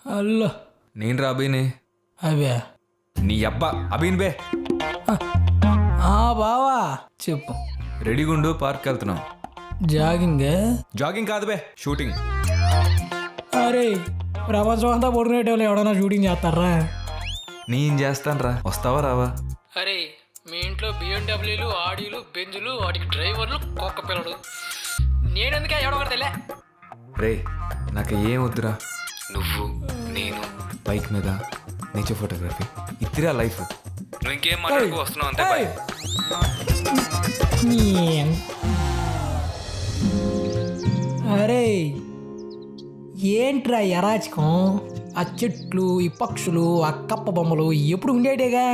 Hello, నేను రా అభిని. అవే నీ అబ్బా అభిన్ బే. బావా చెప్పు. రెడీగుండు, పార్క్ వెళ్తున్నాం. జాగింగ్? జాగింగ్ కాదు బే, షూటింగ్. అరే ప్రపంచం అంతా పడుకునేటోళ్ళు ఎవడన్నా షూటింగ్ చేస్తారా? నేను చేస్తాను రా, వస్తావా రావా? అరే మీ ఇంట్లో బిఎండబ్ల్యూలు, ఆడీలు, బెంజులు, వాటికి డ్రైవర్లు, కుక్క పిల్లడు. నేనెందుకే ఎవడొకటి తెలే. రే నాకు ఏం వద్దురా, నువ్వు నేను బైక్ మీద నేచర్ ఫోటోగ్రఫీ, ఇద్దరా లైఫ్. నువ్వు ఇంకేం మాట్లాడుకో, వస్తున్నావు అంతే. బాయ్. అరే ఏంట్రా ఎరాచకం? ఆ చెట్లు, ఈ పక్షులు, ఆ కప్ప బొమ్మలు ఎప్పుడు ఉండేటేగా.